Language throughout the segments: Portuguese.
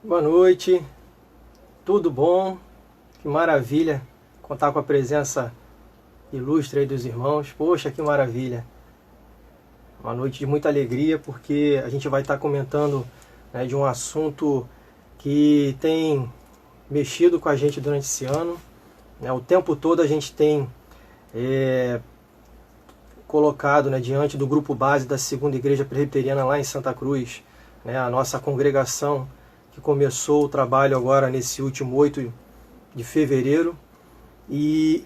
Boa noite, tudo bom? Que maravilha contar com a presença ilustre aí dos irmãos. Poxa, que maravilha! Uma noite de muita alegria porque a gente vai estar comentando, né, de um assunto que tem mexido com a gente durante esse ano, né? O tempo todo a gente tem colocado, né, diante do grupo base da Segunda Igreja Presbiteriana lá em Santa Cruz, né, a nossa congregação que começou o trabalho agora nesse último 8 de fevereiro, e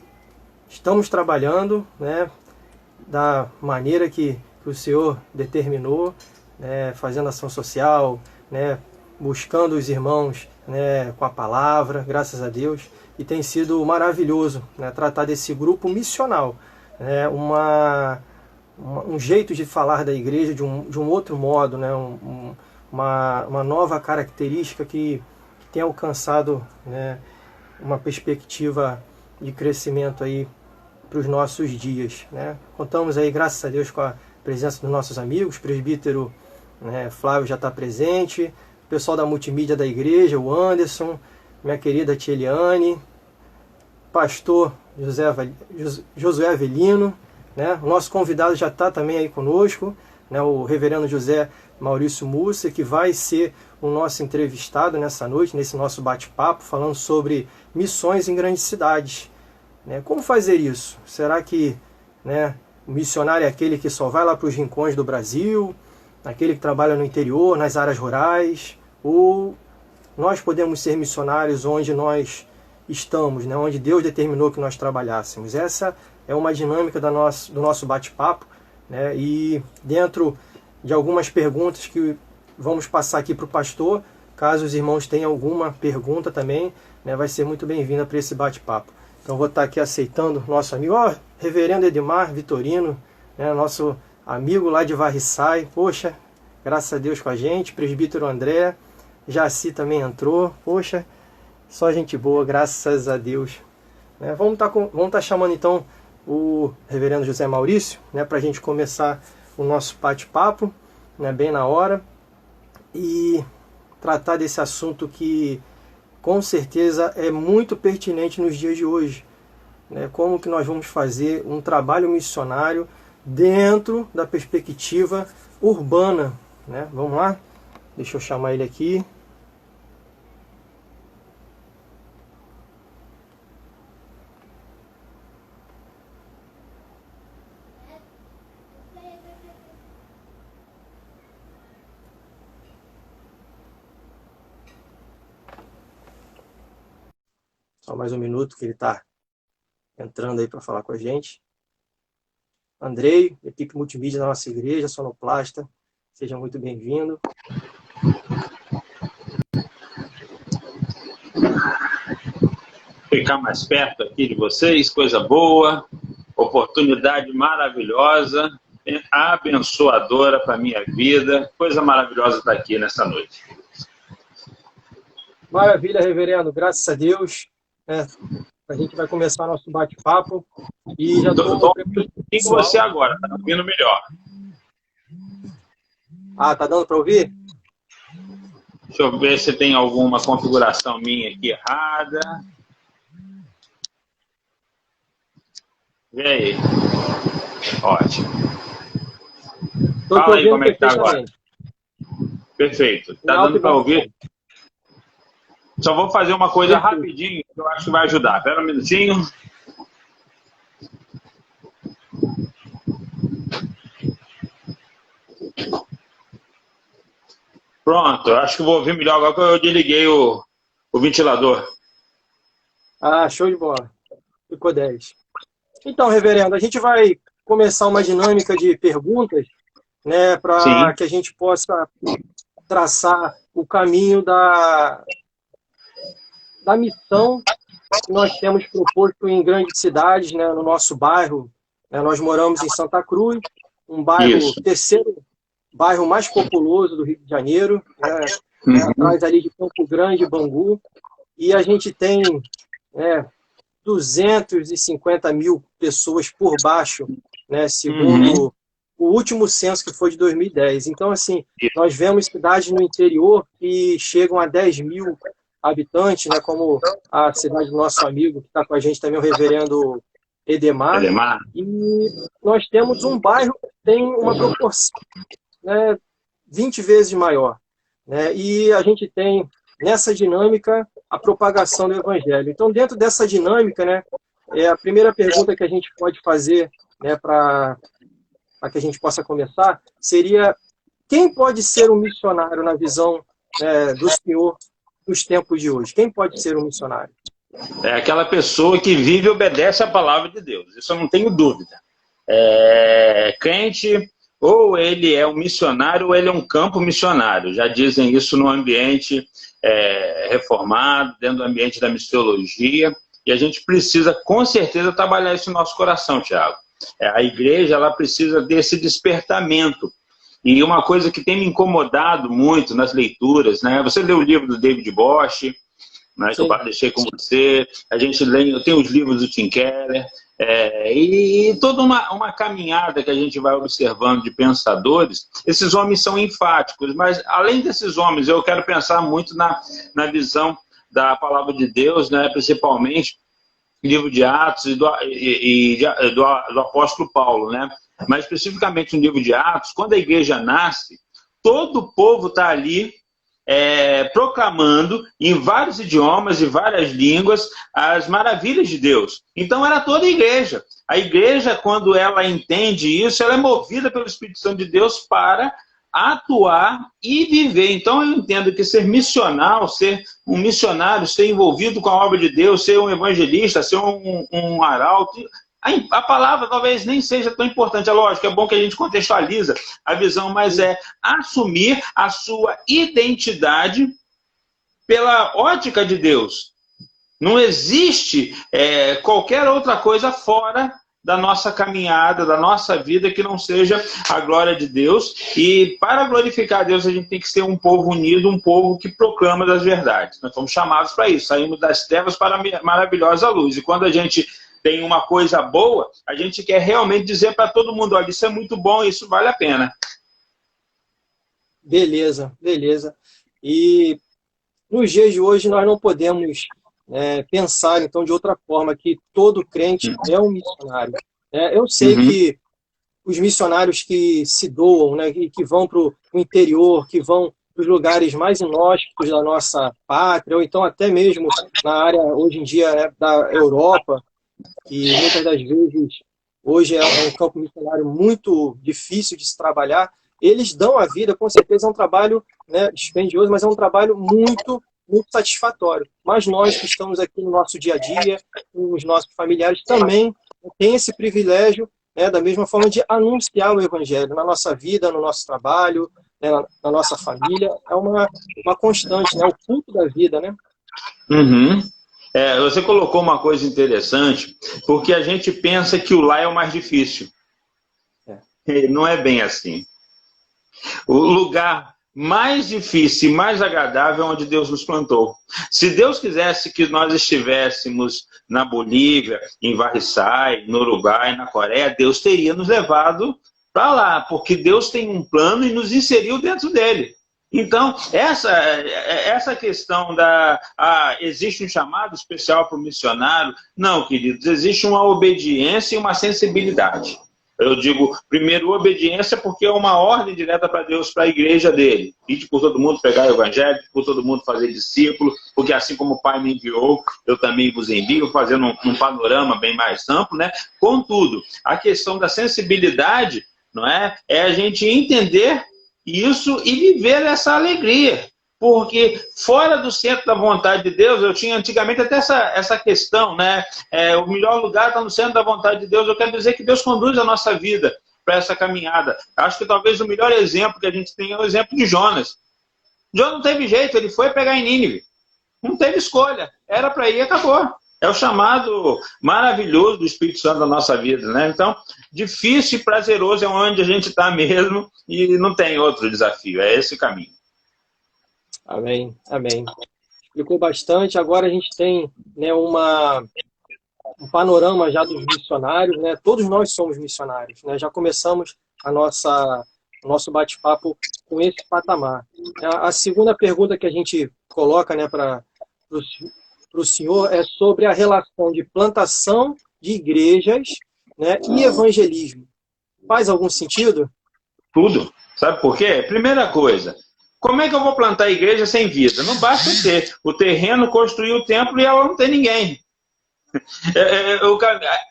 estamos trabalhando, né, da maneira que o Senhor determinou, né, fazendo ação social, né, buscando os irmãos, né, com a palavra, graças a Deus, e tem sido maravilhoso, né, tratar desse grupo missional, né, um jeito de falar da igreja de um outro modo, né, uma nova característica que tem alcançado, né, uma perspectiva de crescimento aí para os nossos dias, né? Contamos aí, graças a Deus, com a presença dos nossos amigos. O presbítero, né, Flávio já está presente, o pessoal da multimídia da igreja, o Anderson, minha querida tia Eliane, pastor Josué Avelino, né? O nosso convidado já está também aí conosco, né, o reverendo José Maurício Múcia, que vai ser o nosso entrevistado nessa noite, nesse nosso bate-papo, falando sobre missões em grandes cidades. Né? Como fazer isso? Será que, né, o missionário é aquele que só vai lá para os rincões do Brasil, aquele que trabalha no interior, nas áreas rurais? Ou nós podemos ser missionários onde nós estamos, né, onde Deus determinou que nós trabalhássemos? Essa é uma dinâmica do nosso bate-papo, né, e dentro de algumas perguntas que vamos passar aqui para o pastor, caso os irmãos tenham alguma pergunta também, né, vai ser muito bem-vinda para esse bate-papo. Então vou estar aqui aceitando nosso amigo, reverendo Edmar Vitorino, né, nosso amigo lá de Varriçai, poxa, graças a Deus com a gente, presbítero André, Jaci também entrou, poxa, só gente boa, graças a Deus. Né, vamos estar chamando então o reverendo José Maurício, né, para a gente começar o nosso bate-papo, né, bem na hora, e tratar desse assunto que com certeza é muito pertinente nos dias de hoje, né? Como que nós vamos fazer um trabalho missionário dentro da perspectiva urbana, né? Vamos lá? Deixa eu chamar ele aqui. Só mais um minuto que ele está entrando aí para falar com a gente. Andrei, equipe multimídia da nossa igreja, sonoplasta, seja muito bem-vindo. Ficar mais perto aqui de vocês, coisa boa, oportunidade maravilhosa, abençoadora para a minha vida, coisa maravilhosa estar aqui nessa noite. Maravilha, reverendo, graças a Deus. A gente vai começar nosso bate-papo e já estou preparando com você agora, tá ouvindo melhor. Ah, tá dando para ouvir? Deixa eu ver se tem alguma configuração minha aqui errada. Vê aí. Ótimo. Fala aí como é que tá agora. Perfeito. Tá dando para ouvir? Só vou fazer uma coisa rapidinho que eu acho que vai ajudar. Espera um minutinho. Pronto, eu acho que vou ouvir melhor agora que eu desliguei o ventilador. Ah, show de bola. Ficou 10. Então, reverendo, a gente vai começar uma dinâmica de perguntas, né, para que a gente possa traçar o caminho da missão que nós temos proposto em grandes cidades, né, no nosso bairro. Né, nós moramos em Santa Cruz, um bairro, terceiro bairro mais populoso do Rio de Janeiro, né, atrás ali de Campo Grande, Bangu, e a gente tem 250 mil pessoas por baixo, né, segundo o último censo, que foi de 2010. Então, assim, nós vemos cidades no interior que chegam a 10 mil habitantes, né, como a cidade do nosso amigo, que está com a gente também, o reverendo Edemar. Edemar. E nós temos um bairro que tem uma proporção, né, 20 vezes maior, né? E a gente tem, nessa dinâmica, a propagação do evangelho. Então, dentro dessa dinâmica, né, a primeira pergunta que a gente pode fazer, né, para que a gente possa começar, seria: quem pode ser um missionário na visão, né, do Senhor dos tempos de hoje? Quem pode ser um missionário? É aquela pessoa que vive e obedece a palavra de Deus. Isso eu não tenho dúvida. Crente, ou ele é um missionário, ou ele é um campo missionário. Já dizem isso no ambiente reformado, dentro do ambiente da missiologia. E a gente precisa, com certeza, trabalhar isso no nosso coração, Tiago. A igreja, ela precisa desse despertamento. E uma coisa que tem me incomodado muito nas leituras, né? Você leu o livro do David Bosch, né, que eu deixei com você, a gente lê, eu tenho os livros do Tim Keller, e toda uma caminhada que a gente vai observando de pensadores. Esses homens são enfáticos, mas além desses homens, eu quero pensar muito na visão da palavra de Deus, né, principalmente livro de Atos e do apóstolo Paulo, né? Mas especificamente no livro de Atos, quando a igreja nasce, todo o povo está ali proclamando em vários idiomas e várias línguas as maravilhas de Deus. Então era toda a igreja. A igreja, quando ela entende isso, ela é movida pelo Espírito Santo de Deus para atuar e viver. Então eu entendo que ser missional, ser um missionário, ser envolvido com a obra de Deus, ser um evangelista, ser um arauto, a palavra talvez nem seja tão importante. É lógico, é bom que a gente contextualiza a visão, mas é assumir a sua identidade pela ótica de Deus. Não existe qualquer outra coisa fora da nossa caminhada, da nossa vida, que não seja a glória de Deus. E para glorificar a Deus, a gente tem que ser um povo unido, um povo que proclama das verdades. Nós fomos chamados para isso, saímos das trevas para a maravilhosa luz. E quando a gente tem uma coisa boa, a gente quer realmente dizer para todo mundo: olha, isso é muito bom, isso vale a pena. Beleza, beleza. E nos dias de hoje nós não podemos pensar, então, de outra forma, que todo crente é um missionário. Eu sei que os missionários que se doam, né, que vão para o interior, que vão para os lugares mais inóspitos da nossa pátria, ou então até mesmo na área, hoje em dia, né, da Europa, que muitas das vezes hoje é um campo missionário muito difícil de se trabalhar, eles dão a vida, com certeza é um trabalho, né, dispendioso, mas é um trabalho muito satisfatório. Mas nós que estamos aqui no nosso dia a dia, com os nossos familiares, também tem esse privilégio, né, da mesma forma, de anunciar o evangelho na nossa vida, no nosso trabalho, né, na nossa família. É uma constante, né, o culto da vida, né? Você colocou uma coisa interessante, porque a gente pensa que o lá é o mais difícil. Não é bem assim. O lugar mais difícil e mais agradável é onde Deus nos plantou. Se Deus quisesse que nós estivéssemos na Bolívia, em Varriçai, no Uruguai, na Coreia, Deus teria nos levado para lá, porque Deus tem um plano e nos inseriu dentro dele. Então, essa questão existe um chamado especial para o missionário? Não, queridos, existe uma obediência e uma sensibilidade. Eu digo, primeiro, obediência, porque é uma ordem direta para Deus, para a igreja dele. Ide por todo mundo pregar o evangelho, por todo mundo fazer discípulo, porque assim como o Pai me enviou, eu também vos envio, fazendo um panorama bem mais amplo, né? Contudo, a questão da sensibilidade, não é a gente entender isso e viver essa alegria. Porque fora do centro da vontade de Deus, eu tinha antigamente até essa questão, né? O melhor lugar está no centro da vontade de Deus. Eu quero dizer que Deus conduz a nossa vida para essa caminhada. Acho que talvez o melhor exemplo que a gente tem é o exemplo de Jonas. Jonas não teve jeito, ele foi pegar em Nínive. Não teve escolha, era para ir e acabou. É o chamado maravilhoso do Espírito Santo da nossa vida, né? Então, difícil e prazeroso é onde a gente está mesmo e não tem outro desafio, é esse o caminho. Amém, amém. Explicou bastante. Agora a gente tem, né, um panorama já dos missionários, né? Todos nós somos missionários, né? Já começamos o nosso bate-papo com esse patamar. A segunda pergunta que a gente coloca, né, para o senhor é sobre a relação de plantação de igrejas, né, e evangelismo. Faz algum sentido? Tudo. Sabe por quê? Primeira coisa, como é que eu vou plantar a igreja sem vida? Não basta ter o terreno, construir o templo e ela não tem ninguém.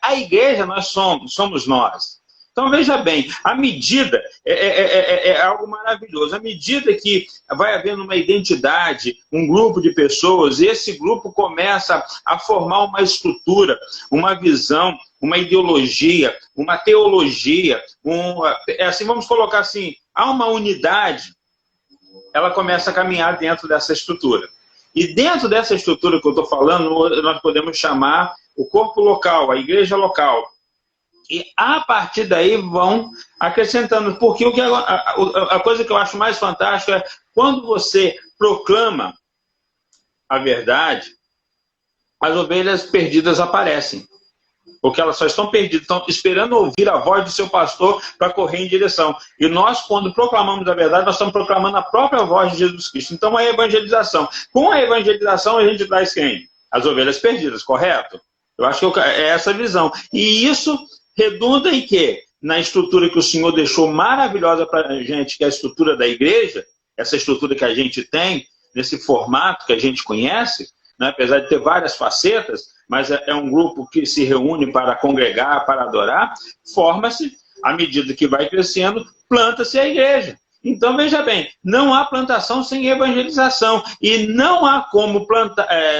A igreja nós somos nós. Então, veja bem, a medida é algo maravilhoso. À medida que vai havendo uma identidade, um grupo de pessoas, esse grupo começa a formar uma estrutura, uma visão, uma ideologia, uma teologia, assim, vamos colocar assim, há uma unidade, ela começa a caminhar dentro dessa estrutura. E dentro dessa estrutura que eu estou falando, nós podemos chamar o corpo local, a igreja local. E a partir daí vão acrescentando. Porque a coisa que eu acho mais fantástica é quando você proclama a verdade, as ovelhas perdidas aparecem. Porque elas só estão perdidas, estão esperando ouvir a voz do seu pastor para correr em direção. E nós, quando proclamamos a verdade, nós estamos proclamando a própria voz de Jesus Cristo. Então, é a evangelização. Com a evangelização, a gente traz quem? As ovelhas perdidas, correto? Eu acho que é essa a visão. E isso redunda em quê? Na estrutura que o Senhor deixou maravilhosa para a gente, que é a estrutura da igreja, essa estrutura que a gente tem, nesse formato que a gente conhece, né? Apesar de ter várias facetas, mas é um grupo que se reúne para congregar, para adorar, forma-se, à medida que vai crescendo, planta-se a igreja. Então, veja bem, não há plantação sem evangelização. E não há como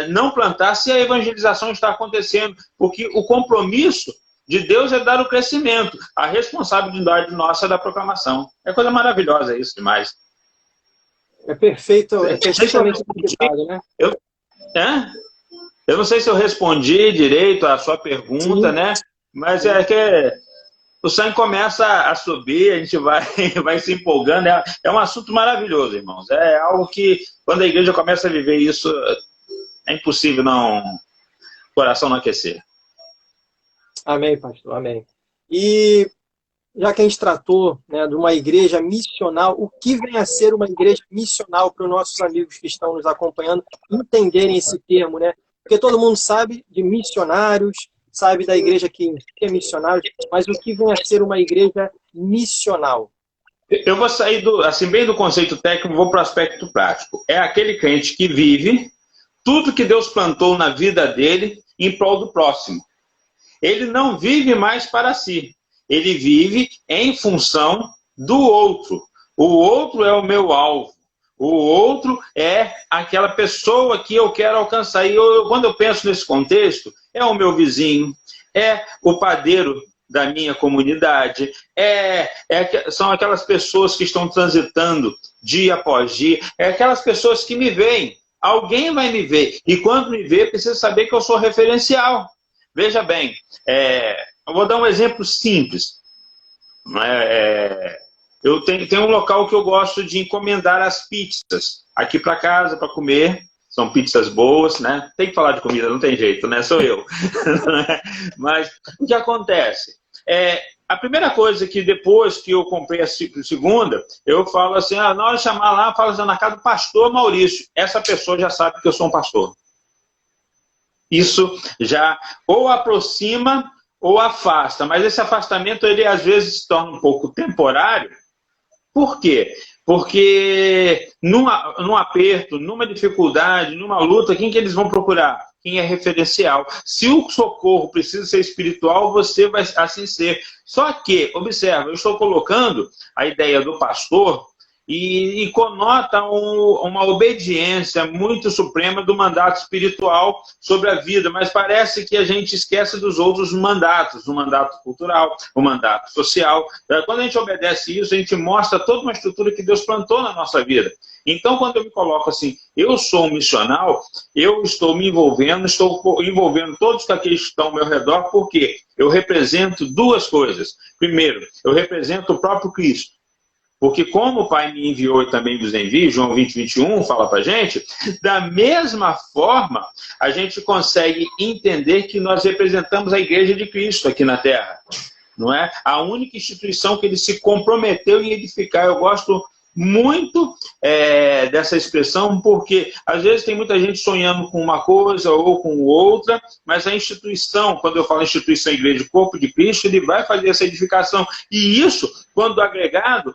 não plantar se a evangelização está acontecendo, porque o compromisso de Deus é dar o crescimento. A responsabilidade nossa é da proclamação. É coisa maravilhosa isso demais. É perfeito, é perfeitamente explicado, né? Eu não sei se eu respondi direito a sua pergunta, sim, né? Mas é que o sangue começa a subir, a gente vai se empolgando. É um assunto maravilhoso, irmãos. É algo que, quando a igreja começa a viver isso, é impossível o coração não aquecer. Amém, pastor, amém. E já que a gente tratou, né, de uma igreja missional, o que vem a ser uma igreja missional para os nossos amigos que estão nos acompanhando entenderem esse termo, né? Porque todo mundo sabe de missionários, sabe da igreja que é missionário, mas o que vem a ser uma igreja missional? Eu vou sair bem do conceito técnico, vou para o aspecto prático. É aquele crente que vive tudo que Deus plantou na vida dele em prol do próximo. Ele não vive mais para si. Ele vive em função do outro. O outro é o meu alvo. O outro é aquela pessoa que eu quero alcançar. E quando eu penso nesse contexto, é o meu vizinho, é o padeiro da minha comunidade, são aquelas pessoas que estão transitando dia após dia, é aquelas pessoas que me veem. Alguém vai me ver. E quando me vê, precisa saber que eu sou referencial. Veja bem, eu vou dar um exemplo simples. Eu tenho um local que eu gosto de encomendar as pizzas aqui para casa para comer. São pizzas boas, né? Tem que falar de comida, não tem jeito, né? Sou eu. Mas o que acontece? A primeira coisa que depois que eu comprei a segunda, eu falo assim, na hora de chamar lá, eu falo assim, na casa do pastor Maurício. Essa pessoa já sabe que eu sou um pastor. Isso já ou aproxima ou afasta, mas esse afastamento ele às vezes se torna um pouco temporário. Por quê? Porque num aperto, numa dificuldade, numa luta, quem que eles vão procurar? Quem é referencial. Se o socorro precisa ser espiritual, você vai assim ser. Só que, observa, eu estou colocando a ideia do pastor e conota uma obediência muito suprema do mandato espiritual sobre a vida, mas parece que a gente esquece dos outros mandatos, o mandato cultural, o mandato social. Quando a gente obedece isso, a gente mostra toda uma estrutura que Deus plantou na nossa vida. Então, quando eu me coloco assim, eu sou um missional, eu estou me envolvendo, estou envolvendo todos aqueles que estão ao meu redor, porque eu represento duas coisas. Primeiro, eu represento o próprio Cristo. Porque como o Pai me enviou e também vos envia, João 20, 21 fala para a gente, da mesma forma a gente consegue entender que nós representamos a igreja de Cristo aqui na Terra. não é? A única instituição que ele se comprometeu em edificar. Eu gosto muito dessa expressão, porque às vezes tem muita gente sonhando com uma coisa ou com outra, mas a instituição, quando eu falo instituição, igreja, corpo de Cristo, ele vai fazer essa edificação. E isso, quando agregado,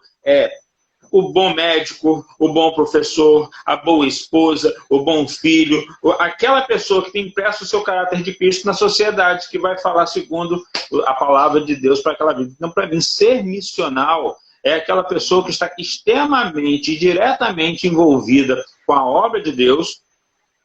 o bom médico, o bom professor, a boa esposa, o bom filho, aquela pessoa que tem impresso o seu caráter de Cristo na sociedade, que vai falar segundo a palavra de Deus para aquela vida. Então, para mim, ser missional é aquela pessoa que está extremamente e diretamente envolvida com a obra de Deus,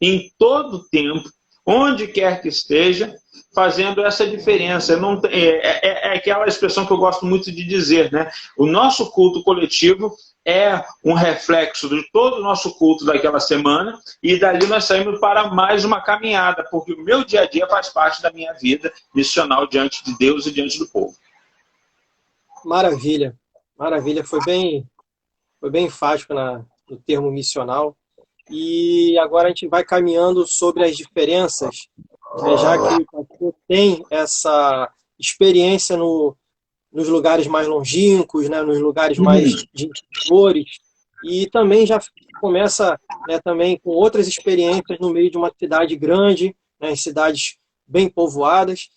em todo o tempo, onde quer que esteja, fazendo essa diferença. Não, é aquela expressão que eu gosto muito de dizer, né? O nosso culto coletivo é um reflexo de todo o nosso culto daquela semana, e dali nós saímos para mais uma caminhada, porque o meu dia a dia faz parte da minha vida missional diante de Deus e diante do povo. Maravilha, maravilha. Foi bem enfático no termo missional. E agora a gente vai caminhando sobre as diferenças, já que você tem essa experiência nos lugares mais longínquos, né, nos lugares mais de interiores, e também já começa, né, também com outras experiências no meio de uma cidade grande, né, em cidades bem povoadas.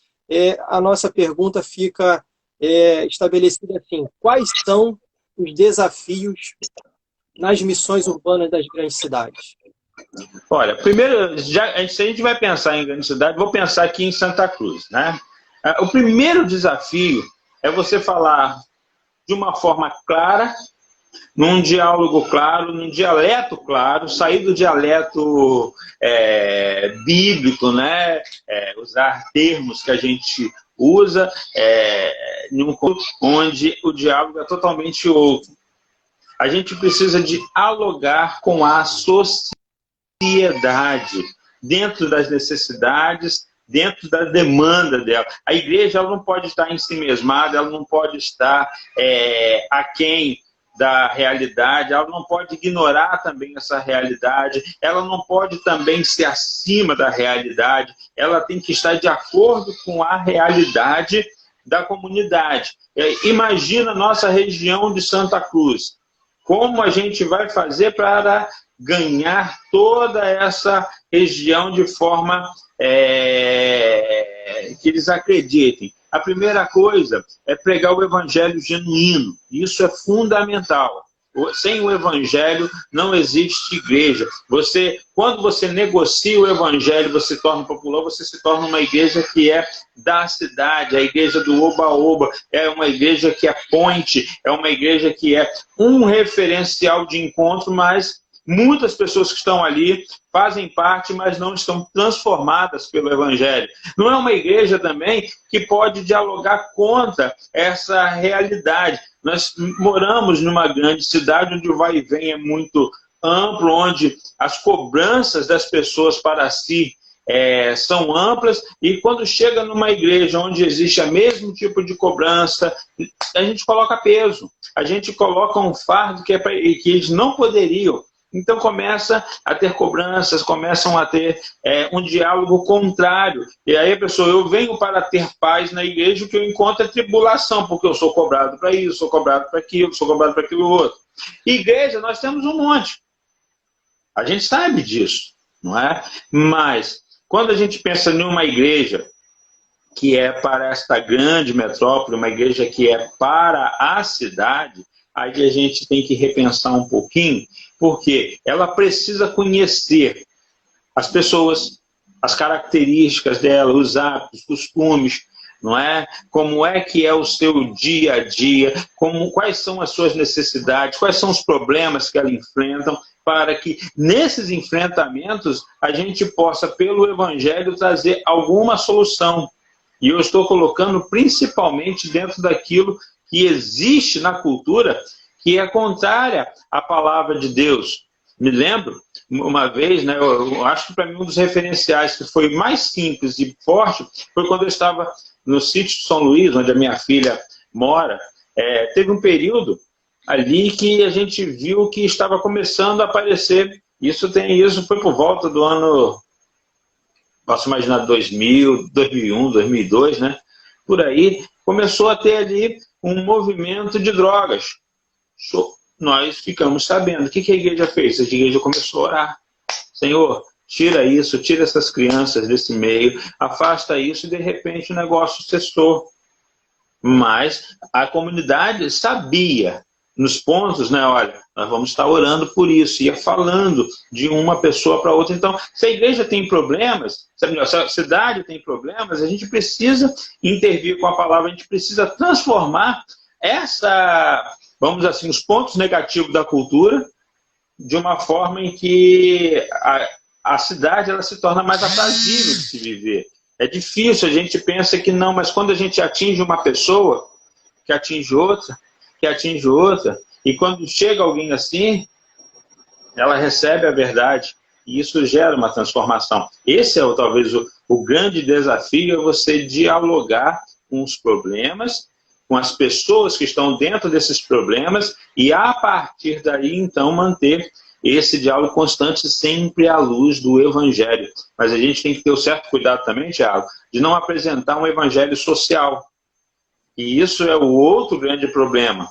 A nossa pergunta fica estabelecida assim: quais são os desafios nas missões urbanas das grandes cidades? Olha, primeiro, se a gente vai pensar em grande cidade, vou pensar aqui em Santa Cruz, né? O primeiro desafio é você falar de uma forma clara, num diálogo claro, num dialeto claro, sair do dialeto bíblico, né? Usar termos que a gente usa em um onde o diálogo é totalmente outro. A gente precisa dialogar com a sociedade, dentro das necessidades, dentro da demanda dela. A igreja ela não pode estar em si mesmada, ela não pode estar aquém da realidade, ela não pode ignorar também essa realidade, ela não pode também ser acima da realidade, ela tem que estar de acordo com a realidade da comunidade. Imagina a nossa região de Santa Cruz. Como a gente vai fazer para ganhar toda essa região de forma que eles acreditem? A primeira coisa é pregar o evangelho genuíno. Isso é fundamental. Sem o evangelho não existe igreja. Quando você negocia o evangelho, você se torna popular, você se torna uma igreja que é da cidade, a igreja do oba-oba, é uma igreja que é ponte, é uma igreja que é um referencial de encontro, mas muitas pessoas que estão ali fazem parte, mas não estão transformadas pelo evangelho. Não é uma igreja também que pode dialogar contra essa realidade. Nós moramos numa grande cidade onde o vai e vem é muito amplo, onde as cobranças das pessoas para si são amplas, e quando chega numa igreja onde existe o mesmo tipo de cobrança, a gente coloca peso, a gente coloca um fardo que eles não poderiam. Então começa a ter cobranças, começam a ter um diálogo contrário. E aí a pessoa, eu venho para ter paz na igreja, o que eu encontro é tribulação, porque eu sou cobrado para isso, sou cobrado para aquilo, sou cobrado para aquilo outro. Igreja, nós temos um monte. A gente sabe disso, não é? Mas quando a gente pensa em uma igreja que é para esta grande metrópole, uma igreja que é para a cidade, aí a gente tem que repensar um pouquinho, porque ela precisa conhecer as pessoas, as características dela, os hábitos, os costumes, não é? Como é que é o seu dia a dia, quais são as suas necessidades, quais são os problemas que ela enfrentam, para que nesses enfrentamentos a gente possa, pelo evangelho, trazer alguma solução. E eu estou colocando principalmente dentro daquilo que existe na cultura, que é contrária à palavra de Deus. Me lembro, uma vez, né, eu acho que para mim um dos referenciais que foi mais simples e forte foi quando eu estava no sítio de São Luís, onde a minha filha mora. Teve um período ali que a gente viu que estava começando a aparecer, isso foi por volta do ano, posso imaginar, 2000, 2001, 2002, né? Por aí, começou a ter ali um movimento de drogas. Nós ficamos sabendo. O que a igreja fez? A igreja começou a orar. Senhor, tira isso, tira essas crianças desse meio, afasta isso, e de repente o negócio cessou. Mas a comunidade sabia, nos pontos, né? Olha, nós vamos estar orando por isso, ia falando de uma pessoa para outra. Então, se a igreja tem problemas, se a cidade tem problemas, a gente precisa intervir com a palavra, a gente precisa transformar vamos dizer assim, os pontos negativos da cultura de uma forma em que a cidade ela se torna mais aprazível de se viver. É difícil, a gente pensa que não, mas quando a gente atinge uma pessoa, que atinge outra, e quando chega alguém assim, ela recebe a verdade, e isso gera uma transformação. Esse é talvez o grande desafio, é você dialogar com os problemas, com as pessoas que estão dentro desses problemas, e a partir daí, então, manter esse diálogo constante sempre à luz do Evangelho. Mas a gente tem que ter o certo cuidado também, Tiago, de não apresentar um Evangelho social. E isso é o outro grande problema,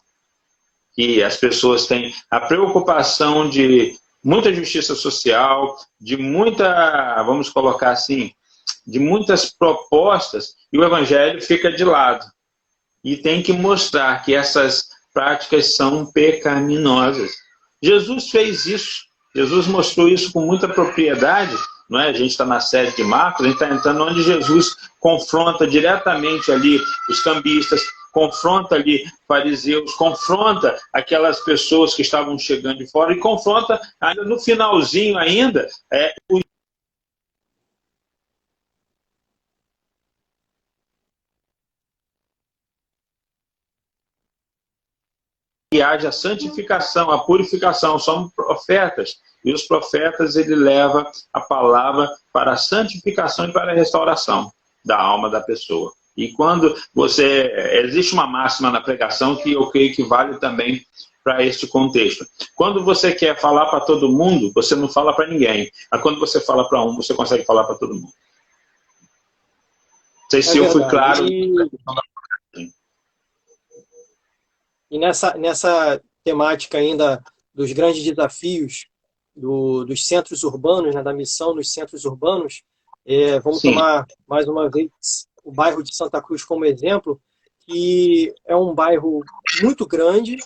que as pessoas têm a preocupação de muita justiça social, de muita, vamos colocar assim, de muitas propostas, e o Evangelho fica de lado. E tem que mostrar que essas práticas são pecaminosas. Jesus fez isso. Jesus mostrou isso com muita propriedade. Não é? A gente está na série de Marcos, a gente está entrando onde Jesus confronta diretamente ali os cambistas, confronta ali fariseus, confronta aquelas pessoas que estavam chegando de fora e confronta, ainda no finalzinho ainda, que haja a santificação, a purificação, são profetas, e os profetas ele leva a palavra para a santificação e para a restauração da alma da pessoa. E quando existe uma máxima na pregação que eu creio que vale também para este contexto. Quando você quer falar para todo mundo, você não fala para ninguém. Mas quando você fala para um, você consegue falar para todo mundo. Não sei se eu fui claro. E nessa temática ainda dos grandes desafios dos centros urbanos, né, da missão nos centros urbanos, vamos Sim. tomar mais uma vez o bairro de Santa Cruz como exemplo, que é um bairro muito grande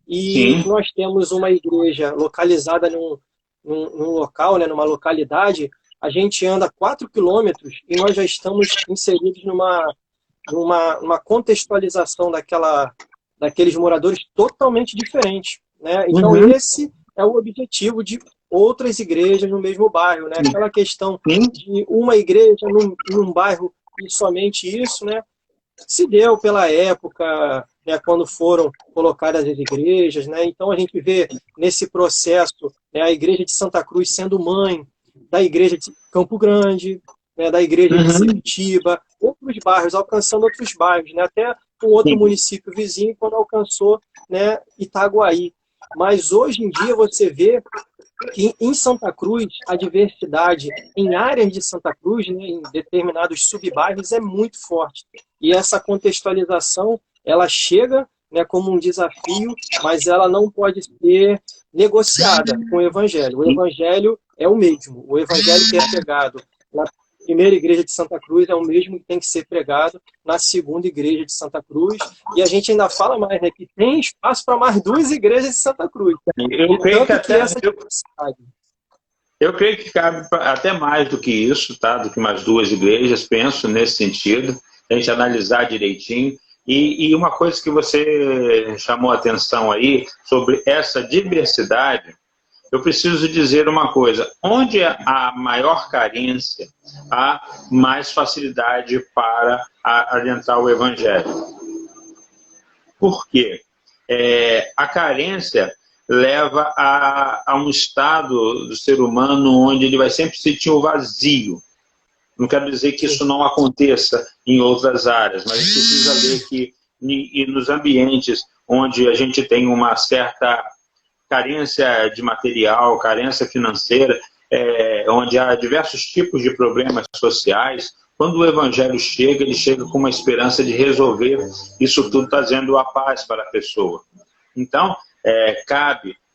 e Sim. nós temos uma igreja localizada num local, né, numa localidade. A gente anda 4 quilômetros e nós já estamos inseridos numa contextualização daqueles moradores totalmente diferentes, né? Então, esse é o objetivo de outras igrejas no mesmo bairro, né? Aquela questão de uma igreja num bairro e somente isso, né? Se deu pela época, né, quando foram colocadas as igrejas, né? Então, a gente vê nesse processo, né, a igreja de Santa Cruz sendo mãe da igreja de Campo Grande, né, da igreja de Sepitiba, outros bairros, alcançando outros bairros, né? Até um outro município vizinho, quando alcançou, né, Itaguaí. Mas hoje em dia você vê que em Santa Cruz a diversidade em áreas de Santa Cruz, né, em determinados subbairros, é muito forte. E essa contextualização, ela chega, né, como um desafio, mas ela não pode ser negociada com o Evangelho. O Evangelho é o mesmo. O Evangelho que é pregado na primeira igreja de Santa Cruz é o mesmo que tem que ser pregado na segunda igreja de Santa Cruz. E a gente ainda fala mais, né, que tem espaço para mais 2 igrejas de Santa Cruz. Eu creio que cabe até mais do que isso, tá? Do que mais 2 igrejas, penso nesse sentido, a gente analisar direitinho. E uma coisa que você chamou a atenção aí, sobre essa diversidade, eu preciso dizer uma coisa: onde há maior carência, há mais facilidade para adentrar o Evangelho. Por quê? A carência leva a um estado do ser humano onde ele vai sempre sentir o vazio. Não quero dizer que isso não aconteça em outras áreas, mas a gente precisa ver que nos ambientes onde a gente tem uma certa carência de material, carência financeira, onde há diversos tipos de problemas sociais, Quando o evangelho chega, ele chega com uma esperança de resolver isso tudo, trazendo a paz para a pessoa. Então,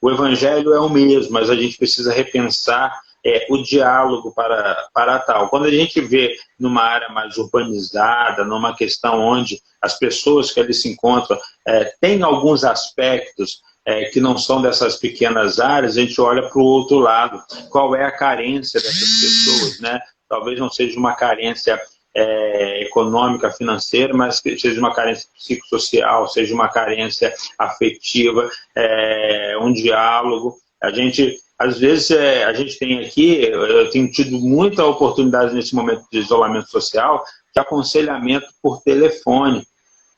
o evangelho é o mesmo, mas a gente precisa repensar o diálogo para tal. Quando a gente vê numa área mais urbanizada, numa questão onde as pessoas que ali se encontram têm alguns aspectos que não são dessas pequenas áreas, a gente olha para o outro lado. Qual é a carência dessas pessoas, né? Talvez não seja uma carência econômica, financeira, mas que seja uma carência psicossocial, seja uma carência afetiva, um diálogo. Às vezes, a gente tem aqui, eu tenho tido muita oportunidade nesse momento de isolamento social, de aconselhamento por telefone.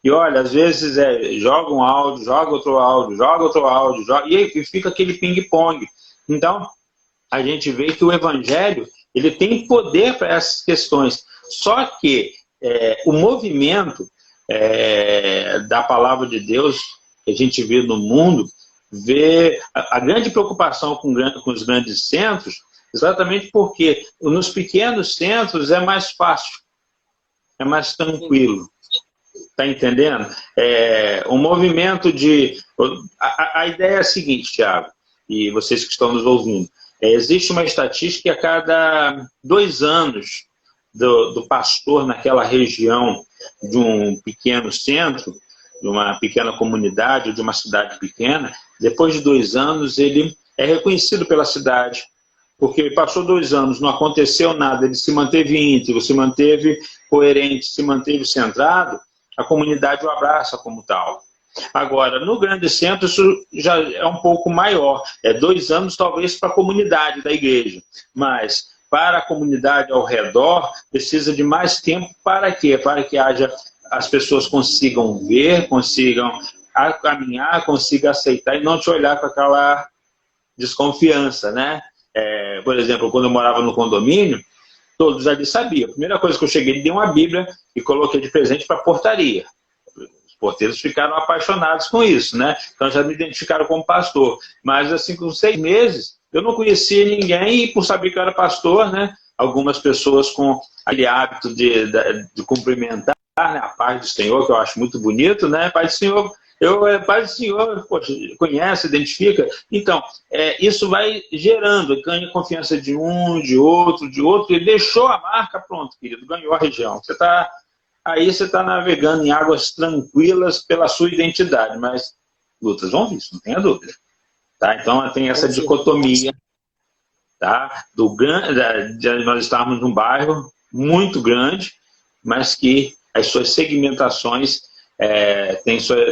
E olha, às vezes joga um áudio, joga outro áudio, e fica aquele ping-pong. Então, a gente vê que o evangelho, ele tem poder para essas questões. Só que o movimento da palavra de Deus que a gente vê no mundo, vê a grande preocupação com os grandes centros, exatamente porque nos pequenos centros é mais fácil, é mais tranquilo. Está entendendo? O movimento de... A ideia é a seguinte, Thiago, e vocês que estão nos ouvindo. Existe uma estatística que a cada 2 anos do pastor naquela região de um pequeno centro, de uma pequena comunidade, ou de uma cidade pequena, depois de 2 anos ele é reconhecido pela cidade, porque passou 2 anos, não aconteceu nada, ele se manteve íntegro, se manteve coerente, se manteve centrado, a comunidade o abraça como tal. Agora, no grande centro, isso já é um pouco maior. 2 anos, talvez, para a comunidade da igreja. Mas, para a comunidade ao redor, precisa de mais tempo. Para quê? Para que as pessoas consigam ver, consigam caminhar, consigam aceitar e não te olhar com aquela desconfiança, né? Por exemplo, quando eu morava no condomínio, todos ali sabiam. A primeira coisa que eu cheguei, dei uma Bíblia e coloquei de presente para a portaria. Os porteiros ficaram apaixonados com isso, né? Então já me identificaram como pastor. Mas assim, com 6 meses, eu não conhecia ninguém e por saber que eu era pastor, né? Algumas pessoas com aquele hábito de cumprimentar, né? A paz do Senhor, que eu acho muito bonito, né? Paz do Senhor, paz do Senhor, poxa, conhece, identifica. Então, isso vai gerando, ganha confiança de um, de outro, e deixou a marca, pronto, querido, ganhou a região. Aí você está navegando em águas tranquilas pela sua identidade, mas lutas vão vir, não tenha dúvida. Tá? Então tem essa dicotomia, tá? De nós estarmos num bairro muito grande, mas que as suas segmentações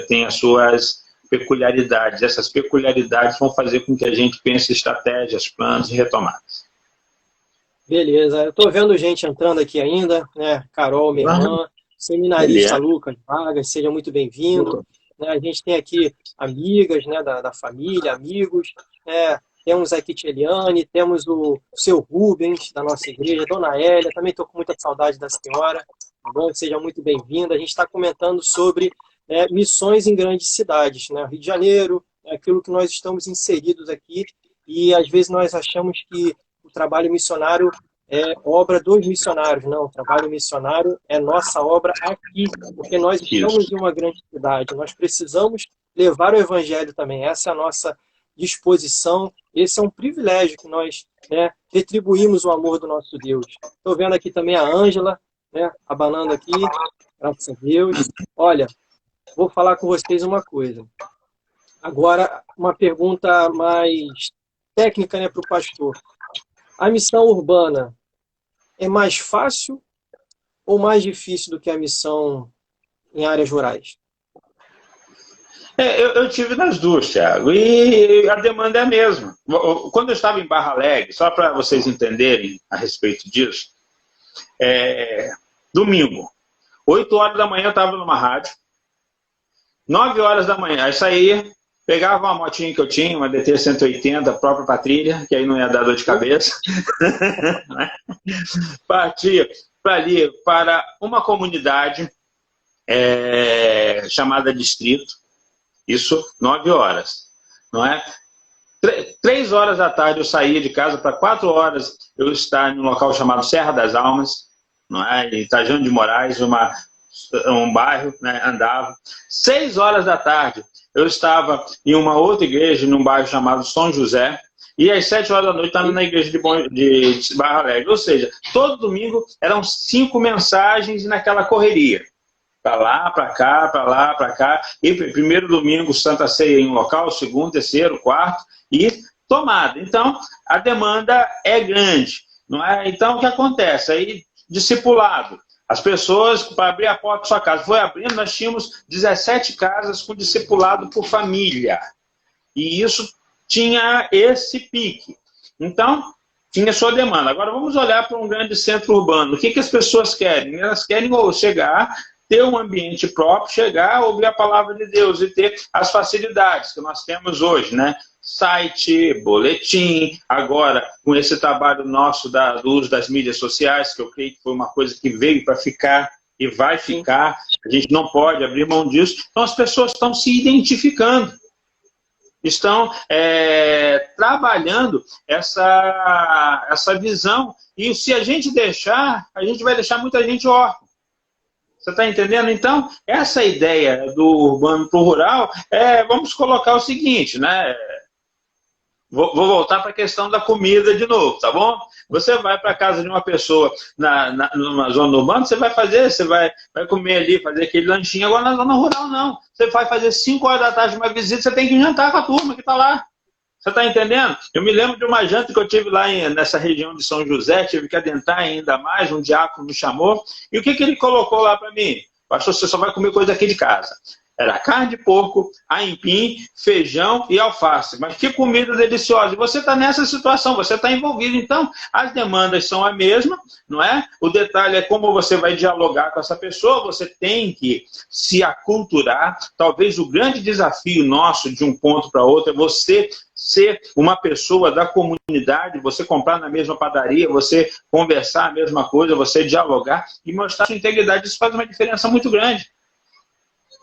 têm as suas peculiaridades. Essas peculiaridades vão fazer com que a gente pense estratégias, planos e retomadas. Beleza, eu estou vendo gente entrando aqui ainda, né? Carol, minha irmã, seminarista Lucas Vargas, seja muito bem-vindo. A gente tem aqui amigas, né, da família, amigos, temos aqui Tcheliane, temos o seu Rubens, da nossa igreja, Dona Hélia, também estou com muita saudade da senhora, tá bom? Seja muito bem-vinda. A gente está comentando sobre missões em grandes cidades, né? Rio de Janeiro, aquilo que nós estamos inseridos aqui, e às vezes nós achamos que o trabalho missionário é obra dos missionários. Não, o trabalho missionário é nossa obra aqui, porque nós estamos em uma grande cidade, nós precisamos levar o evangelho também, essa é a nossa disposição, esse é um privilégio que nós retribuímos o amor do nosso Deus. Estou vendo aqui também a Ângela, abanando aqui, graças a Deus. Olha, vou falar com vocês uma coisa. Agora, uma pergunta mais técnica, né, para o pastor. A missão urbana é mais fácil ou mais difícil do que a missão em áreas rurais? Eu tive nas duas, Thiago, e a demanda é a mesma. Quando eu estava em Barra Alegre, só para vocês entenderem a respeito disso, domingo, 8 horas da manhã eu estava numa rádio, 9 horas da manhã, aí saía, pegava uma motinha que eu tinha, uma DT 180, própria pra trilha, que aí não ia dar dor de cabeça. Partia para uma comunidade chamada Distrito, isso 9 horas, não é? 3 horas da tarde eu saía de casa para 4 horas eu estar em um local chamado Serra das Almas, não é? Em Trajano de Moraes, um bairro, né? Andava. 6 horas da tarde, eu estava em uma outra igreja, num bairro chamado São José, e às 7 horas da noite estava na igreja de Barra Alegre. Ou seja, todo domingo eram 5 mensagens naquela correria. Para lá, para cá, para lá, para cá. E primeiro domingo, Santa Ceia em um local, segundo, terceiro, quarto, e tomada. Então, a demanda é grande, não é? Então, o que acontece? Aí, discipulado. As pessoas, para abrir a porta da sua casa, foi abrindo, nós tínhamos 17 casas com discipulado por família. E isso tinha esse pique. Então, tinha sua demanda. Agora, vamos olhar para um grande centro urbano. O que as pessoas querem? Elas querem ou chegar, ter um ambiente próprio, chegar, ouvir a palavra de Deus e ter as facilidades que nós temos hoje, né? Site, boletim, agora com esse trabalho nosso do uso das mídias sociais, que eu creio que foi uma coisa que veio para ficar e vai ficar, a gente não pode abrir mão disso. Então as pessoas estão se identificando, estão trabalhando essa visão, e se a gente deixar, a gente vai deixar muita gente órfã. Você está entendendo? Então, essa ideia do urbano para o rural, vamos colocar o seguinte, né? Vou voltar para a questão da comida de novo, tá bom? Você vai para a casa de uma pessoa numa zona urbana, você vai comer ali, fazer aquele lanchinho. Agora na zona rural não. Você vai fazer 5 horas da tarde uma visita, você tem que jantar com a turma que está lá. Você está entendendo? Eu me lembro de uma janta que eu tive lá nessa região de São José, tive que adentrar ainda mais, um diácono me chamou, e o que ele colocou lá para mim? Pastor, você só vai comer coisa aqui de casa. Era carne de porco, aipim, feijão e alface. Mas que comida deliciosa. E você está nessa situação, você está envolvido. Então, as demandas são a mesma, não é? O detalhe é como você vai dialogar com essa pessoa, você tem que se aculturar. Talvez o grande desafio nosso de um ponto para outro é você ser uma pessoa da comunidade, você comprar na mesma padaria, você conversar a mesma coisa, você dialogar e mostrar sua integridade. Isso faz uma diferença muito grande.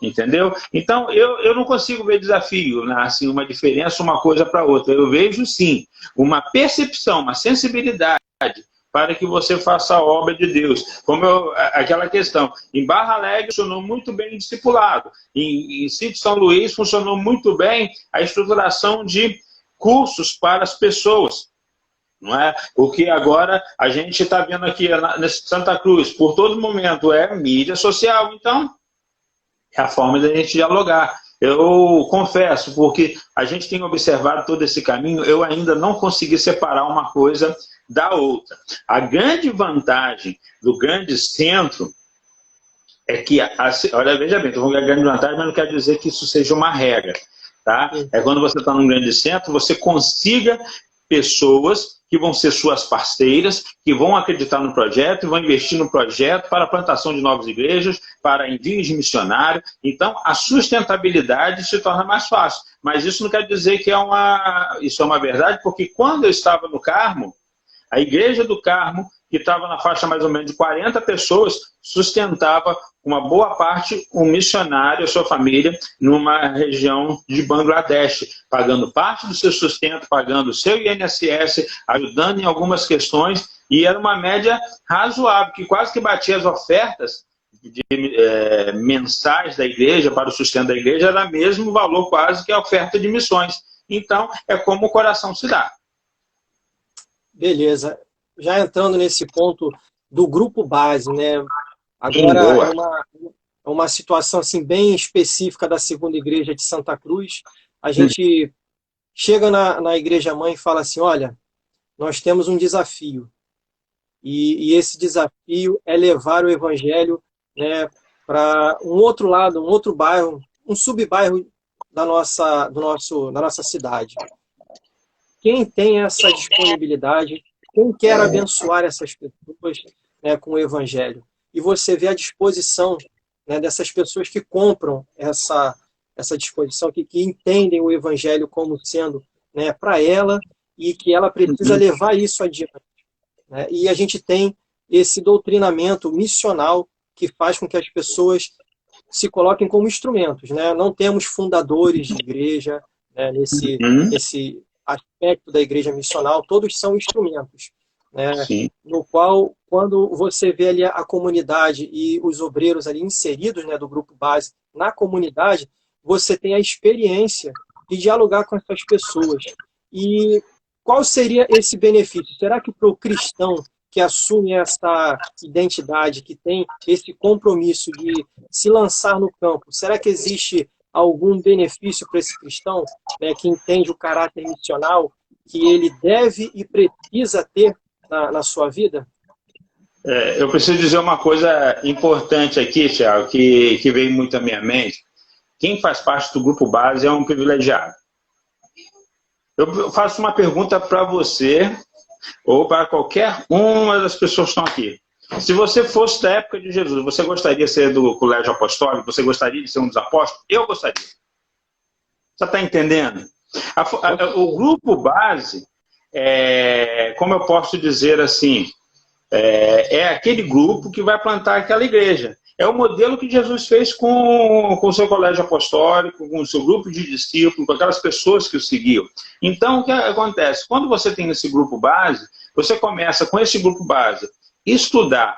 Entendeu? Então, eu não consigo ver desafio, né? Assim, uma diferença, uma coisa para outra. Eu vejo, sim, uma percepção, uma sensibilidade para que você faça a obra de Deus. Como aquela questão, em Barra Alegre funcionou muito bem o discipulado. Em Sítio São Luís funcionou muito bem a estruturação de cursos para as pessoas. Não é? O que agora a gente está vendo aqui nesse Santa Cruz, por todo momento, é mídia social. Então, é a forma da gente dialogar. Eu confesso, porque a gente tem observado todo esse caminho, eu ainda não consegui separar uma coisa da outra. A grande vantagem do grande centro é que, olha, veja bem, estou falando que é a grande vantagem, mas não quer dizer que isso seja uma regra. Tá? É quando você está num grande centro, você consiga pessoas que vão ser suas parceiras, que vão acreditar no projeto e vão investir no projeto para a plantação de novas igrejas, para envios de missionário. Então, a sustentabilidade se torna mais fácil. Mas isso não quer dizer que isso é uma verdade, porque quando eu estava no Carmo, a igreja do Carmo, que estava na faixa mais ou menos de 40 pessoas, sustentava uma boa parte um missionário, a sua família, numa região de Bangladesh, pagando parte do seu sustento, pagando o seu INSS, ajudando em algumas questões, e era uma média razoável, que quase que batia as ofertas mensais da igreja, para o sustento da igreja, era o mesmo valor quase que a oferta de missões. Então, é como o coração se dá. Beleza. Já entrando nesse ponto do grupo base, né? Agora é uma situação assim, bem específica da segunda igreja de Santa Cruz. A gente chega na igreja mãe e fala assim, olha, nós temos um desafio. E esse desafio é levar o evangelho, né, para um outro lado, um outro bairro, um subbairro da nossa cidade. Quem tem essa disponibilidade, quem quer abençoar essas pessoas, né, com o evangelho? E você vê a disposição, né, dessas pessoas que compram essa disposição, que entendem o evangelho como sendo, né, para ela, e que ela precisa levar isso adiante. Né? E a gente tem esse doutrinamento missional que faz com que as pessoas se coloquem como instrumentos. Né? Não temos fundadores de igreja, né, nesse aspecto da igreja missional, todos são instrumentos. né? Sim. No qual, quando você vê ali a comunidade e os obreiros ali inseridos, né, do grupo base na comunidade, você tem a experiência de dialogar com essas pessoas. E qual seria esse benefício? Será que para o cristão que assume essa identidade, que tem esse compromisso de se lançar no campo, será que existe algum benefício para esse cristão, né, que entende o caráter missional, que ele deve e precisa ter na sua vida? Eu preciso dizer uma coisa importante aqui, Thiago, que veio muito à minha mente. Quem faz parte do grupo base é um privilegiado. Eu faço uma pergunta para você, ou para qualquer uma das pessoas que estão aqui. Se você fosse da época de Jesus, você gostaria de ser do colégio apostólico? Você gostaria de ser um dos apóstolos? Eu gostaria. Você está entendendo? O grupo base, como eu posso dizer assim, é aquele grupo que vai plantar aquela igreja. É o modelo que Jesus fez com o seu colégio apostólico, com o seu grupo de discípulos, com aquelas pessoas que o seguiam. Então, o que acontece? Quando você tem esse grupo base, você começa com esse grupo base estudar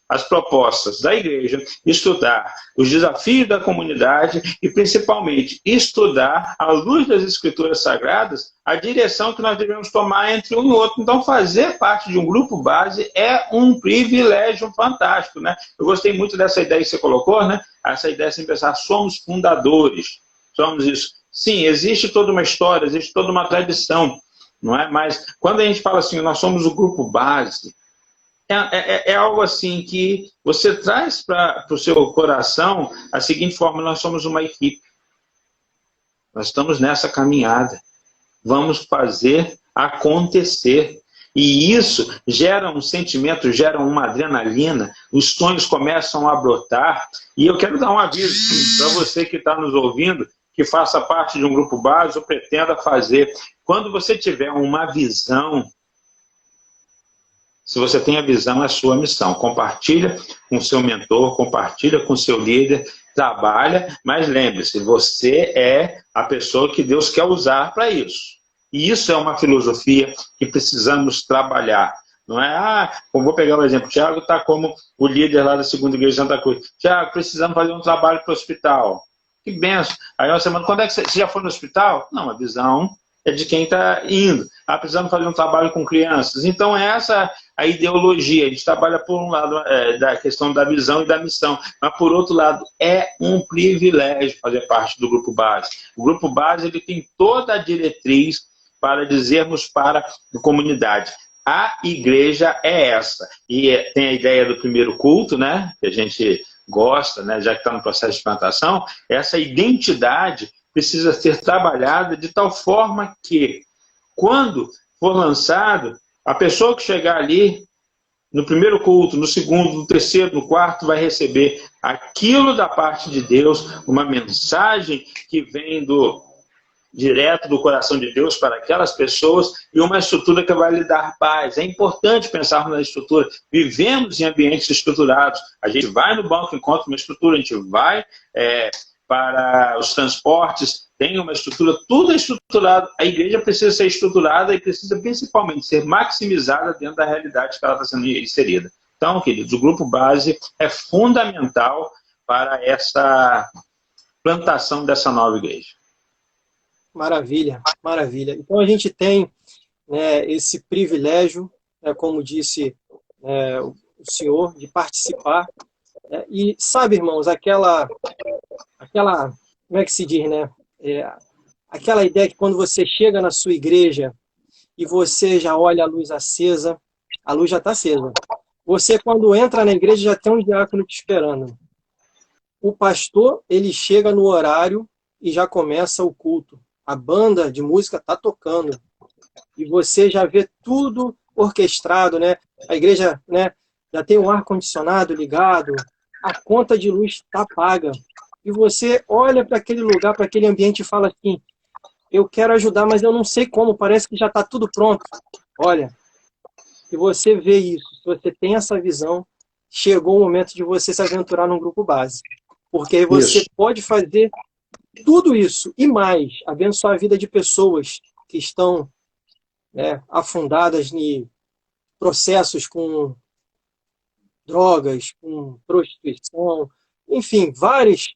as propostas da igreja, estudar os desafios da comunidade e, principalmente, estudar, à luz das escrituras sagradas, a direção que nós devemos tomar entre um e outro. Então, fazer parte de um grupo base é um privilégio fantástico, né? Eu gostei muito dessa ideia que você colocou, né? Essa ideia de pensar, somos fundadores, somos isso. Sim, existe toda uma história, existe toda uma tradição, não é? Mas quando a gente fala assim, nós somos o grupo base, é algo assim que você traz para o seu coração a seguinte forma: nós somos uma equipe, nós estamos nessa caminhada, vamos fazer acontecer. E isso gera um sentimento, gera uma adrenalina, os sonhos começam a brotar. E eu quero dar um aviso para você que está nos ouvindo, que faça parte de um grupo base ou pretenda fazer. Quando você tiver uma visão, se você tem a visão, é sua missão. Compartilha com seu mentor, compartilha com seu líder, trabalha, mas lembre-se, você é a pessoa que Deus quer usar para isso. E isso é uma filosofia que precisamos trabalhar. Não é, eu vou pegar o exemplo, o Thiago está como o líder lá da Segunda Igreja de Santa Cruz. Thiago, precisamos fazer um trabalho para o hospital. Que benção. Aí uma semana, quando é que você já foi no hospital? Não, a visão é de quem está indo. Precisamos fazer um trabalho com crianças. Então, essa a ideologia. A gente trabalha, por um lado, da questão da visão e da missão, mas, por outro lado, é um privilégio fazer parte do grupo base. O grupo base ele tem toda a diretriz para dizermos para a comunidade: a igreja é essa. E tem a ideia do primeiro culto, né, que a gente gosta, né, já que está no processo de plantação. Essa identidade precisa ser trabalhada de tal forma que, quando for lançado, a pessoa que chegar ali no primeiro culto, no segundo, no terceiro, no quarto, vai receber aquilo da parte de Deus, uma mensagem que vem direto do coração de Deus para aquelas pessoas, e uma estrutura que vai lhe dar paz. É importante pensarmos na estrutura. Vivemos em ambientes estruturados. A gente vai no banco, encontra uma estrutura, a gente vai para os transportes, tem uma estrutura, tudo é estruturado. A igreja precisa ser estruturada e precisa principalmente ser maximizada dentro da realidade que ela está sendo inserida. Então, queridos, o grupo base é fundamental para essa plantação dessa nova igreja. Maravilha, maravilha. Então a gente tem, né, esse privilégio, né, como disse o senhor, de participar. E sabe, irmãos, aquela, como é que se diz, né? Aquela ideia que quando você chega na sua igreja e você já olha a luz acesa, a luz já está acesa. Você, quando entra na igreja, já tem um diácono te esperando. O pastor, ele chega no horário e já começa o culto. A banda de música está tocando. E você já vê tudo orquestrado, né? A igreja, né, já tem o ar-condicionado ligado, a conta de luz está paga. E você olha para aquele lugar, para aquele ambiente e fala assim: eu quero ajudar, mas eu não sei como, parece que já está tudo pronto. Olha, se você vê isso, se você tem essa visão, chegou o momento de você se aventurar num grupo base. Porque aí você pode fazer tudo isso e mais, abençoar a vida de pessoas que estão, né, afundadas processos com drogas, com prostituição, enfim, várias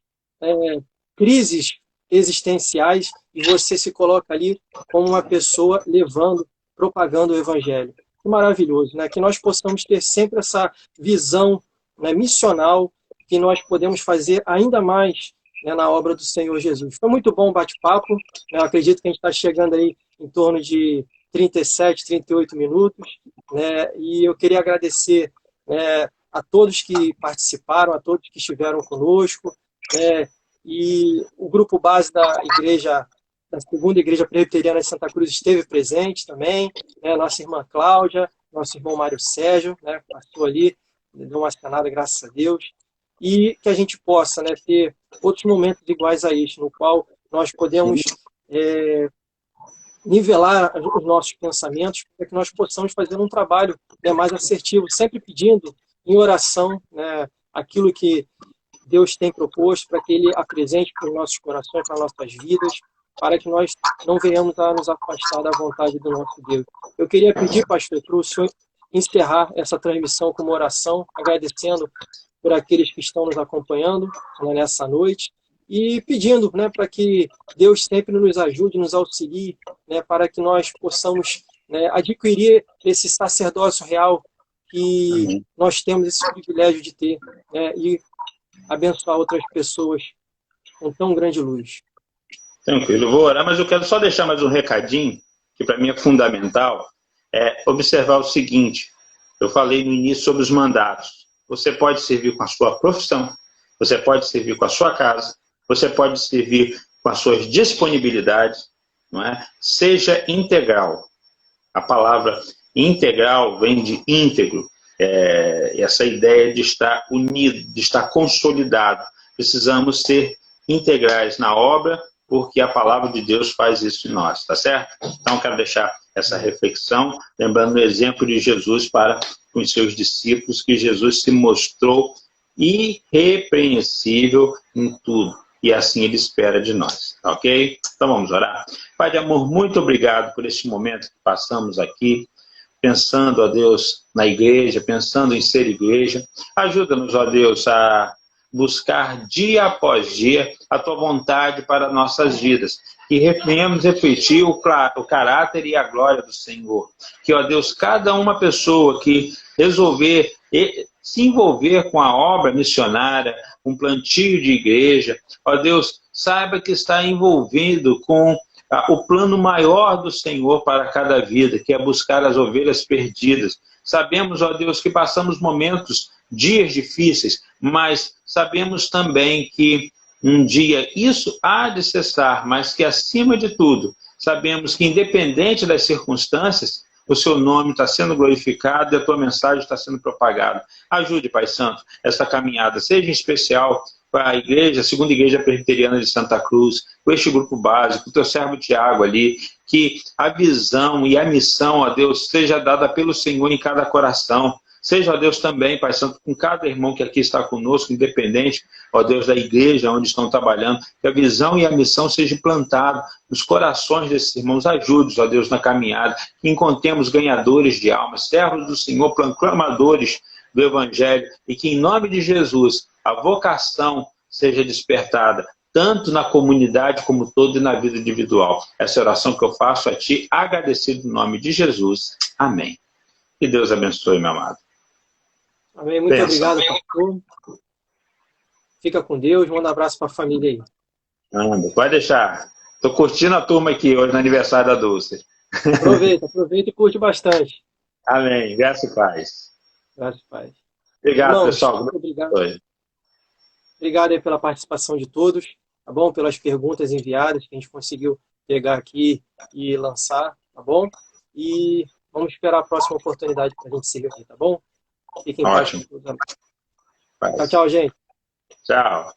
crises existenciais, e você se coloca ali como uma pessoa levando, propagando o Evangelho. Que maravilhoso, né? Que nós possamos ter sempre essa visão, né, missional, que nós podemos fazer ainda mais, né, na obra do Senhor Jesus. Foi muito bom o bate-papo, né? Eu acredito que a gente está chegando aí em torno de 37, 38 minutos, né? E eu queria agradecer, né, a todos que participaram, a todos que estiveram conosco, né? E o grupo base da igreja, da segunda igreja presbiteriana de Santa Cruz, esteve presente também, né? Nossa irmã Cláudia, nosso irmão Mário Sérgio, né? Passou ali, deu uma acenada, graças a Deus, e que a gente possa, né, ter outros momentos iguais a este, no qual nós podemos nivelar os nossos pensamentos, para que nós possamos fazer um trabalho, né, mais assertivo, sempre pedindo em oração, né, aquilo que Deus tem proposto, para que Ele apresente para os nossos corações, para as nossas vidas, para que nós não venhamos a nos afastar da vontade do nosso Deus. Eu queria pedir, pastor, para o senhor encerrar essa transmissão com uma oração, agradecendo por aqueles que estão nos acompanhando, né, nessa noite, e pedindo, né, para que Deus sempre nos ajude, nos auxilie, né, para que nós possamos, né, adquirir esse sacerdócio real que nós temos esse privilégio de ter, né, e abençoar outras pessoas com tão grande luz. Tranquilo, vou orar, mas eu quero só deixar mais um recadinho, que para mim é fundamental, observar o seguinte: eu falei no início sobre os mandatos. Você pode servir com a sua profissão, você pode servir com a sua casa, você pode servir com as suas disponibilidades, não é? Seja integral. A palavra integral vem de íntegro, essa ideia de estar unido, de estar consolidado. Precisamos ser integrais na obra, porque a palavra de Deus faz isso em nós, tá certo? Então, quero deixar essa reflexão, lembrando o exemplo de Jesus para com os seus discípulos, que Jesus se mostrou irrepreensível em tudo, e assim Ele espera de nós, tá ok? Então, vamos orar. Pai de amor, muito obrigado por este momento que passamos aqui, pensando, ó Deus, na igreja, pensando em ser igreja. Ajuda-nos, ó Deus, a buscar dia após dia a Tua vontade para nossas vidas. Que venhamos refletir o caráter e a glória do Senhor. Que, ó Deus, cada uma pessoa que resolver se envolver com a obra missionária, um plantio de igreja, ó Deus, saiba que está envolvido com o plano maior do Senhor para cada vida, que é buscar as ovelhas perdidas. Sabemos, ó Deus, que passamos momentos, dias difíceis, mas sabemos também que um dia isso há de cessar, mas que, acima de tudo, sabemos que, independente das circunstâncias, o seu nome está sendo glorificado e a tua mensagem está sendo propagada. Ajude, Pai Santo, essa caminhada, seja em especial para a igreja, a segunda igreja presbiteriana de Santa Cruz, com este grupo básico, o teu servo Tiago ali, que a visão e a missão, ó Deus, seja dada pelo Senhor em cada coração. Seja, ó Deus, também, Pai Santo, com cada irmão que aqui está conosco, independente, ó Deus, da igreja onde estão trabalhando, que a visão e a missão sejam plantadas nos corações desses irmãos. Ajude-os, ó Deus, na caminhada, que encontremos ganhadores de almas, servos do Senhor, proclamadores do Evangelho, e que, em nome de Jesus, a vocação seja despertada, tanto na comunidade como todo e na vida individual. Essa oração que eu faço a Ti, agradecido no nome de Jesus. Amém. Que Deus abençoe, meu amado. Amém. Muito obrigado, pastor. Fica com Deus. Manda um abraço para a família aí. Anda, pode deixar. Estou curtindo a turma aqui hoje no aniversário da Dulce. Aproveita e curte bastante. Amém. Graça e paz. Graças a Deus. Obrigado, Irmãos, pessoal. muito obrigado. Obrigado aí pela participação de todos, tá bom? Pelas perguntas enviadas que a gente conseguiu pegar aqui e lançar, tá bom? E vamos esperar a próxima oportunidade para a gente se reunir, tá bom? Fiquem em paz com todos. Tchau, tchau, gente. Tchau.